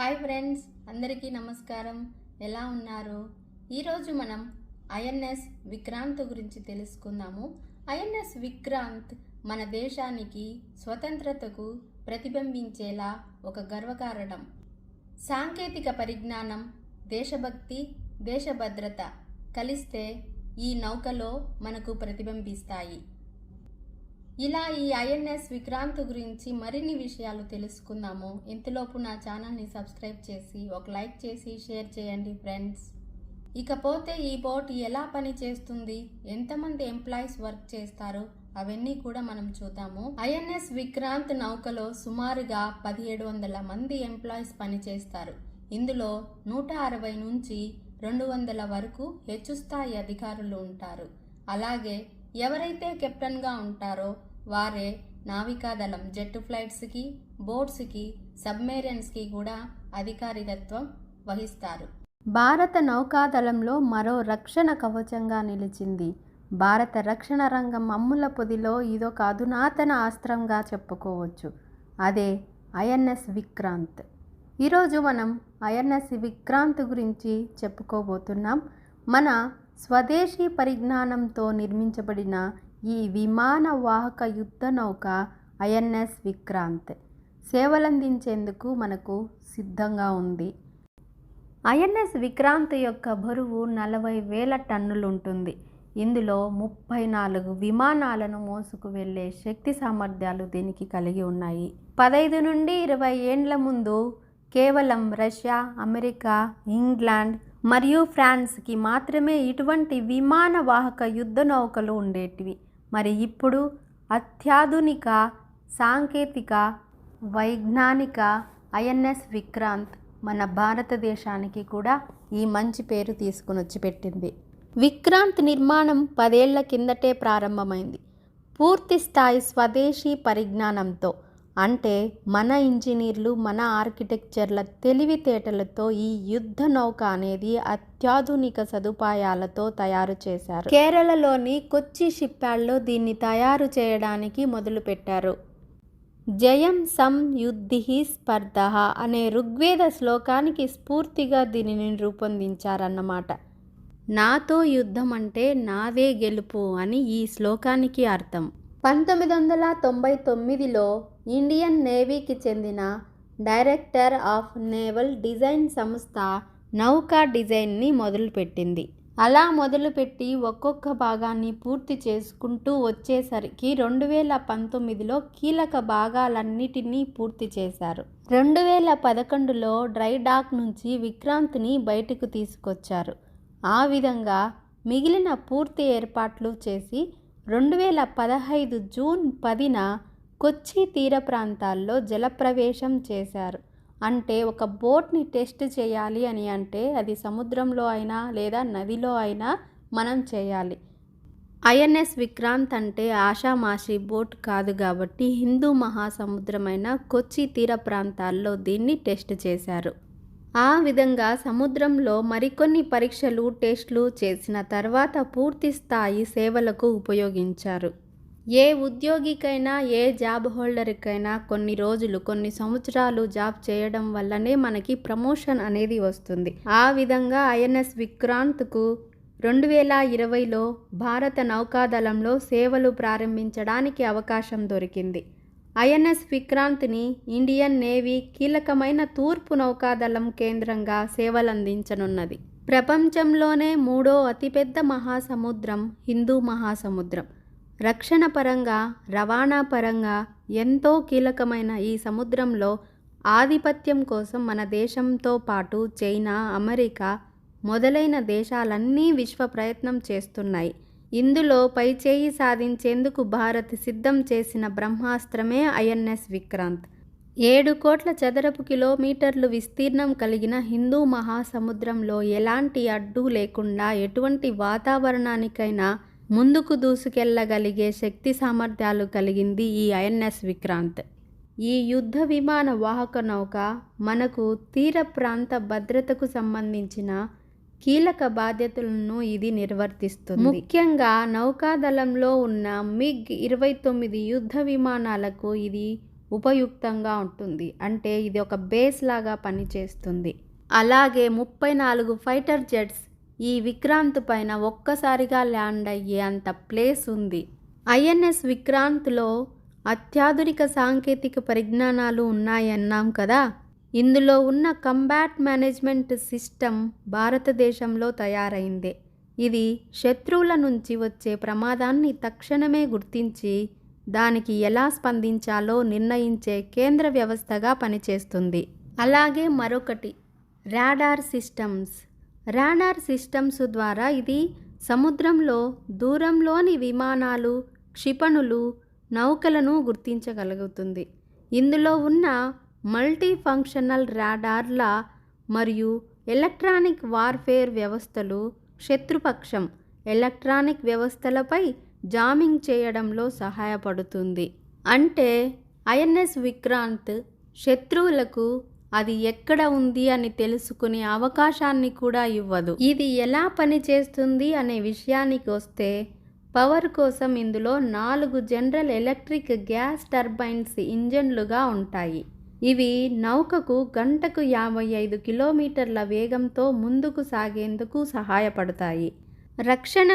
Hi friends, అందరికీ నమస్కారం. ఎలా ఉన్నారు? ఈరోజు మనం ఐఎన్ఎస్ విక్రాంత్ గురించి తెలుసుకుందాము. ఐఎన్ఎస్ విక్రాంత్ మన దేశానికి స్వతంత్రతకు ప్రతిబింబించేలా ఒక గర్వకారణం. సాంకేతిక పరిజ్ఞానం, దేశభక్తి, దేశభద్రత కలిస్తే ఈ నౌకలో మనకు ప్రతిబింబిస్తాయి. ఇలా ఈ ఐఎన్ఎస్ విక్రాంత్ గురించి మరిన్ని విషయాలు తెలుసుకుందాము. ఇంతలోపు నా ఛానల్ని సబ్స్క్రైబ్ చేసి ఒక లైక్ చేసి షేర్ చేయండి ఫ్రెండ్స్. ఇకపోతే ఈ బోట్ ఎలా పని చేస్తుంది, ఎంతమంది ఎంప్లాయీస్ వర్క్ చేస్తారు, అవన్నీ కూడా మనం చూద్దాము. ఐఎన్ఎస్ విక్రాంత్ నౌకలో సుమారుగా 1700 మంది ఎంప్లాయీస్ పనిచేస్తారు. ఇందులో 160 నుంచి 200 వరకు హెచ్చు స్థాయి అధికారులు ఉంటారు. అలాగే ఎవరైతే కెప్టెన్గా ఉంటారో వారే నావికాదళం జెట్ ఫ్లైట్స్కి, బోట్స్కి, సబ్మెరైన్స్కి కూడా అధికారికత్వం వహిస్తారు. భారత నౌకాదళంలో మరో రక్షణ కవచంగా నిలిచింది. భారత రక్షణ రంగం అమ్ముల పొదిలో ఇదొక అధునాతన అస్త్రంగా చెప్పుకోవచ్చు. అదే ఐఎన్ఎస్ విక్రాంత్. ఈరోజు మనం ఐఎన్ఎస్ విక్రాంత్ గురించి చెప్పుకోబోతున్నాం. మన స్వదేశీ పరిజ్ఞానంతో నిర్మించబడిన ఈ విమాన వాహక యుద్ధ నౌక ఐఎన్ఎస్ విక్రాంత్ సేవలందించేందుకు మనకు సిద్ధంగా ఉంది. ఐఎన్ఎస్ విక్రాంత్ యొక్క బరువు 40,000 టన్నులు ఉంటుంది. ఇందులో 34 విమానాలను మోసుకు వెళ్లే శక్తి సామర్థ్యాలు దీనికి కలిగి ఉన్నాయి. 15 నుండి 20 ఏండ్ల ముందు కేవలం రష్యా, అమెరికా, ఇంగ్లాండ్ మరియు ఫ్రాన్స్కి మాత్రమే ఇటువంటి విమాన వాహక యుద్ధ నౌకలు ఉండేటివి. మరి ఇప్పుడు అత్యాధునిక సాంకేతిక వైజ్ఞానిక ఐఎన్ఎస్ విక్రాంత్ మన భారతదేశానికి కూడా ఈ మంచి పేరు తీసుకుని వచ్చి పెట్టింది. విక్రాంత్ నిర్మాణం 10 ఏళ్ల కిందటే ప్రారంభమైంది. పూర్తి స్థాయి స్వదేశీ పరిజ్ఞానంతో, అంటే మన ఇంజనీర్లు, మన ఆర్కిటెక్చర్ల తెలివితేటలతో ఈ యుద్ధ నౌక అనేది అత్యాధునిక సదుపాయాలతో తయారు చేశారు. కేరళలోని కొచ్చి షిప్యార్డ్లో దీన్ని తయారు చేయడానికి మొదలుపెట్టారు. జయం సం యుద్ధిః స్పర్ధః అనే ఋగ్వేద శ్లోకానికి స్ఫూర్తిగా దీనిని రూపొందించారన్నమాట. నాతో యుద్ధం అంటే నాదే గెలుపు అని ఈ శ్లోకానికి అర్థం. 1999లో ఇండియన్ నేవీకి చెందిన డైరెక్టర్ ఆఫ్ నేవల్ డిజైన్ సంస్థ నౌకా డిజైన్ని మొదలుపెట్టింది. అలా మొదలుపెట్టి ఒక్కొక్క భాగాన్ని పూర్తి చేసుకుంటూ వచ్చేసరికి 2019లో కీలక భాగాలన్నిటినీ పూర్తి చేశారు. 2011లో డ్రై డాక్ నుంచి విక్రాంత్ని బయటకు తీసుకొచ్చారు. ఆ విధంగా మిగిలిన పూర్తి ఏర్పాట్లు చేసి 2015 జూన్ 10న కొచ్చి తీర ప్రాంతాల్లో జలప్రవేశం చేశారు. అంటే ఒక బోట్ని టెస్ట్ చేయాలి అని అంటే అది సముద్రంలో అయినా లేదా నదిలో అయినా మనం చేయాలి. ఐఎన్ఎస్ విక్రాంత్ అంటే ఆషామాషి బోట్ కాదు కాబట్టి హిందూ మహాసముద్రమైన కొచ్చి తీర ప్రాంతాల్లో దీన్ని టెస్ట్ చేశారు. ఆ విధంగా సముద్రంలో మరికొన్ని పరీక్షలు, టెస్టులు చేసిన తర్వాత పూర్తి స్థాయి సేవలకు ఉపయోగించారు. ఏ ఉద్యోగికైనా, ఏ జాబ్ హోల్డర్కైనా కొన్ని రోజులు, కొన్ని సంవత్సరాలు జాబ్ చేయడం వల్లనే మనకి ప్రమోషన్ అనేది వస్తుంది. ఆ విధంగా ఐఎన్ఎస్ విక్రాంత్కు 2020లో భారత నౌకాదళంలో సేవలు ప్రారంభించడానికి అవకాశం దొరికింది. ఐఎన్ఎస్ విక్రాంత్ని ఇండియన్ నేవీ కీలకమైన తూర్పు నౌకాదళం కేంద్రంగా సేవలందించనున్నది. ప్రపంచంలోనే 3వ అతిపెద్ద మహాసముద్రం హిందూ మహాసముద్రం. రక్షణ పరంగా, రవాణా పరంగా ఎంతో కీలకమైన ఈ సముద్రంలో ఆధిపత్యం కోసం మన దేశంతో పాటు చైనా, అమెరికా మొదలైన దేశాలన్నీ విశ్వ ప్రయత్నం చేస్తున్నాయి. ఇందులో పైచేయి సాధించేందుకు భారత్ సిద్ధం చేసిన బ్రహ్మాస్త్రమే ఐఎన్ఎస్ విక్రాంత్. 7 కోట్ల చదరపు కిలోమీటర్లు విస్తీర్ణం కలిగిన హిందూ మహాసముద్రంలో ఎలాంటి అడ్డు లేకుండా ఎటువంటి వాతావరణానికైనా ముందుకు దూసుకెళ్లగలిగే శక్తి సామర్థ్యాలు కలిగింది ఈ ఐఎన్ఎస్ విక్రాంత్. ఈ యుద్ధ విమాన వాహక నౌక మనకు తీర ప్రాంత భద్రతకు సంబంధించిన కీలక బాధ్యతలను ఇది నిర్వర్తిస్తుంది. ముఖ్యంగా నౌకాదళంలో ఉన్న MiG-29 యుద్ధ విమానాలకు ఇది ఉపయుక్తంగా ఉంటుంది. అంటే ఇది ఒక బేస్ లాగా పనిచేస్తుంది. అలాగే 34 ఫైటర్ జెట్స్ ఈ విక్రాంత్ పైన ఒక్కసారిగా ల్యాండ్ అయ్యే అంత ప్లేస్ ఉంది. ఐఎన్ఎస్ విక్రాంత్లో అత్యాధునిక సాంకేతిక పరిజ్ఞానాలు ఉన్నాయన్నాం కదా. ఇందులో ఉన్న కంబాట్ మేనేజ్మెంట్ సిస్టమ్ భారతదేశంలో తయారైందే. ఇది శత్రువుల నుంచి వచ్చే ప్రమాదాన్ని తక్షణమే గుర్తించి దానికి ఎలా స్పందించాలో నిర్ణయించే కేంద్ర వ్యవస్థగా పనిచేస్తుంది. అలాగే మరొకటి రాడార్ సిస్టమ్స్. రాడార్ సిస్టమ్స్ ద్వారా ఇది సముద్రంలో దూరంలోని విమానాలు, క్షిపణులు, నౌకలను గుర్తించగలుగుతుంది. ఇందులో ఉన్న మల్టీ ఫంక్షనల్ రాడార్ల మరియు ఎలక్ట్రానిక్ వార్ఫేర్ వ్యవస్థలు శత్రుపక్షం ఎలక్ట్రానిక్ వ్యవస్థలపై జామింగ్ చేయడంలో సహాయపడుతుంది. అంటే ఐఎన్ఎస్ విక్రాంత్ శత్రువులకు అది ఎక్కడ ఉంది అని తెలుసుకునే అవకాశాన్ని కూడా ఇవ్వదు. ఇది ఎలా పనిచేస్తుంది అనే విషయానికి వస్తే, పవర్ కోసం ఇందులో 4 జనరల్ ఎలక్ట్రిక్ గ్యాస్ టర్బైన్స్ ఇంజన్లుగా ఉంటాయి. ఇవి నౌకకు గంటకు 55 కిలోమీటర్ల వేగంతో ముందుకు సాగేందుకు సహాయపడతాయి. రక్షణ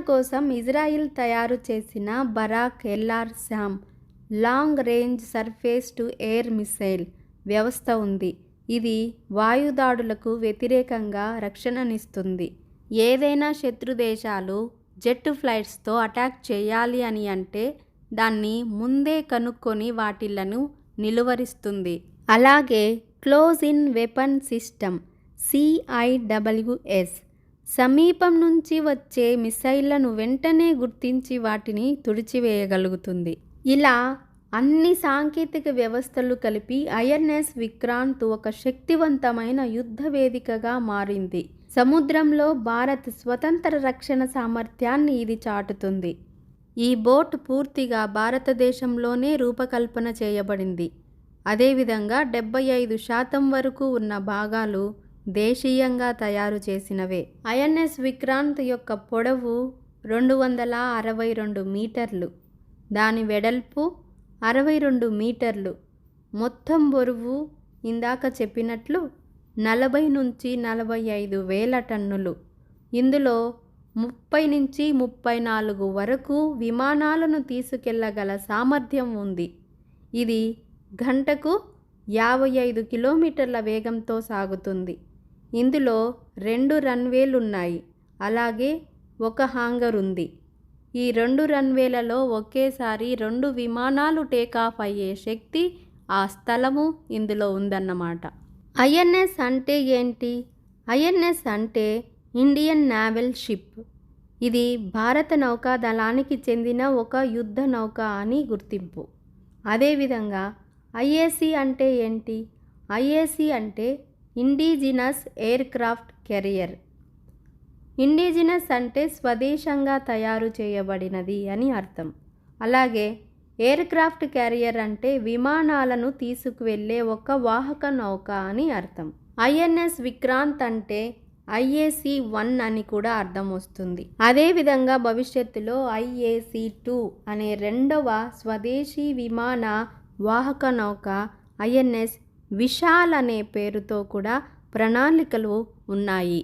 కోసం ఇజ్రాయిల్ తయారు చేసిన Barak LR-SAM long range surface to air missile వ్యవస్థ ఉంది. ఇది వాయుదాడులకు వ్యతిరేకంగా రక్షణనిస్తుంది. ఏదైనా శత్రు దేశాలు జెట్ ఫ్లైట్స్తో అటాక్ చేయాలి అని అంటే దాన్ని ముందే కనుక్కొని వాటిలను నిలువరిస్తుంది. అలాగే close in weapon system CIWS సమీపం నుంచి వచ్చే మిసైళ్లను వెంటనే గుర్తించి వాటిని తుడిచివేయగలుగుతుంది. ఇలా అన్ని సాంకేతిక వ్యవస్థలు కలిపి ఐఎన్ఎస్ విక్రాంత్ ఒక శక్తివంతమైన యుద్ధ వేదికగా మారింది. సముద్రంలో భారత్ స్వతంత్ర రక్షణ సామర్థ్యాన్ని ఇది చాటుతుంది. ఈ బోట్ పూర్తిగా భారతదేశంలోనే రూపకల్పన చేయబడింది. అదేవిధంగా 75% వరకు ఉన్న భాగాలు దేశీయంగా తయారు చేసినవే. ఐఎన్ఎస్ విక్రాంత్ యొక్క పొడవు 262 మీటర్లు, దాని వెడల్పు 62 మీటర్లు, మొత్తం బరువు ఇందాక చెప్పినట్లు 40 నుంచి 45 వేల టన్నులు. ఇందులో 30 నుంచి 34 వరకు విమానాలను తీసుకెళ్లగల సామర్థ్యం ఉంది. ఇది గంటకు 55 కిలోమీటర్ల వేగంతో సాగుతుంది. ఇందులో 2 రన్వేలున్నాయి. అలాగే ఒక హ్యాంగర్ ఉంది. ఈ 2 రన్వేలలో ఒకేసారి 2 విమానాలు టేకాఫ్ అయ్యే శక్తి, ఆ స్థలము ఇందులో ఉందన్నమాట. ఐఎన్ఎస్ అంటే ఏంటి? ఐఎన్ఎస్ అంటే ఇండియన్ నేవల్ షిప్. ఇది భారత నౌకాదళానికి చెందిన ఒక యుద్ధ నౌక అని గుర్తింపు. అదేవిధంగా ఐఏసీ అంటే ఏంటి? ఐఏసీ అంటే indigenous air craft career. Indigenous అంటే స్వదేశంగా తయారు చేయబడినది అని అర్థం. అలాగే ఎయిర్ క్రాఫ్ట్ క్యారియర్ అంటే విమానాలను తీసుకువెళ్ళే ఒక వాహక నౌక అని అర్థం. ఐఎన్ఎస్ విక్రాంత్ అంటే IAC-1 అని కూడా అర్థం వస్తుంది. అదేవిధంగా భవిష్యత్తులో IAC-2 అనే రెండవ స్వదేశీ విమాన వాహక నౌక INS విశాల్ అనే పేరుతో కూడా ప్రణాళికలు ఉన్నాయి.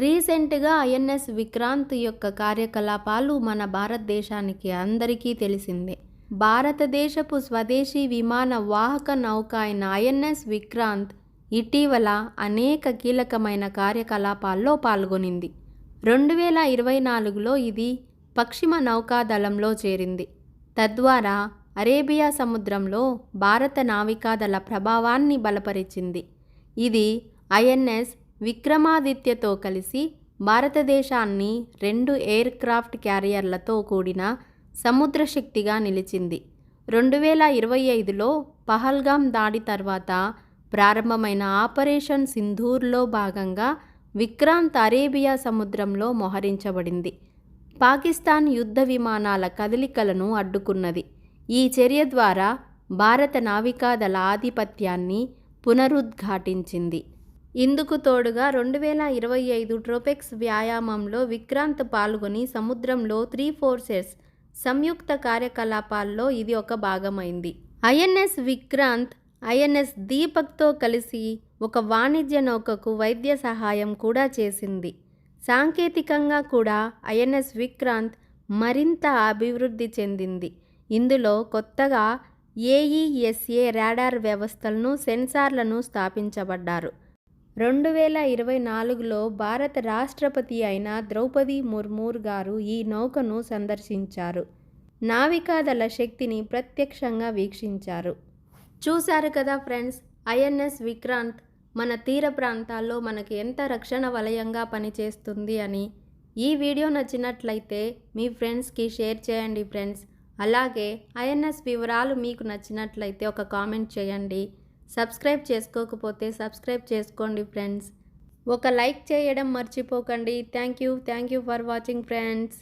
రీసెంట్గా INS విక్రాంత్ యొక్క కార్యకలాపాలు మన భారతదేశానికి అందరికీ తెలిసిందే. భారతదేశపు స్వదేశీ విమాన వాహక నౌక అయిన INS విక్రాంత్ ఇటీవల అనేక కీలకమైన కార్యకలాపాల్లో పాల్గొనింది. 2024లో ఇది పశ్చిమ నౌకాదళంలో చేరింది. తద్వారా అరేబియా సముద్రంలో భారత నావికాదళ ప్రభావాన్ని బలపరిచింది. ఇది INS విక్రమాదిత్యతో కలిసి భారతదేశాన్ని 2 ఎయిర్ క్రాఫ్ట్ క్యారియర్లతో కూడిన సముద్ర శక్తిగా నిలిచింది. 2025లో పహల్గామ్ దాడి తర్వాత ప్రారంభమైన ఆపరేషన్ సింధూర్లో భాగంగా విక్రాంత్ అరేబియా సముద్రంలో మోహరించబడింది. పాకిస్తాన్ యుద్ధ విమానాల కదలికలను అడ్డుకున్నది. ఈ చర్య ద్వారా భారత నావికాదళ ఆధిపత్యాన్ని పునరుద్ఘాటించింది. ఇందుకు తోడుగా 2025 ట్రోపెక్స్ వ్యాయామంలో విక్రాంత్ పాల్గొని సముద్రంలో 3 ఫోర్సెస్ సంయుక్త కార్యకలాపాల్లో ఇది ఒక భాగమైంది. ఐఎన్ఎస్ విక్రాంత్, ఐఎన్ఎస్ దీపక్తో కలిసి ఒక వాణిజ్య నౌకకు వైద్య సహాయం కూడా చేసింది. సాంకేతికంగా కూడా ఐఎన్ఎస్ విక్రాంత్ మరింత అభివృద్ధి చెందింది. ఇందులో కొత్తగా ఏఈఎస్ఏ రాడార్ వ్యవస్థలను, సెన్సార్లను స్థాపించబడ్డారు. 2024లో భారత రాష్ట్రపతి అయిన ద్రౌపది ముర్ము గారు ఈ నౌకను సందర్శించారు. నావికాదళ శక్తిని ప్రత్యక్షంగా వీక్షించారు. చూశారు కదా ఫ్రెండ్స్, ఐఎన్ఎస్ విక్రాంత్ మన తీర ప్రాంతాల్లో మనకి ఎంత రక్షణ వలయంగా పనిచేస్తుంది అని. ఈ వీడియో నచ్చినట్లయితే మీ ఫ్రెండ్స్కి షేర్ చేయండి ఫ్రెండ్స్. అలాగే ఐఎన్ఎస్ వివరాలు మీకు నచ్చినట్లయితే ఒక కామెంట్ చేయండి. సబ్స్క్రైబ్ చేసుకోకపోతే సబ్స్క్రైబ్ చేసుకోండి ఫ్రెండ్స్. ఒక లైక్ చేయడం మర్చిపోకండి. Thank you for watching friends.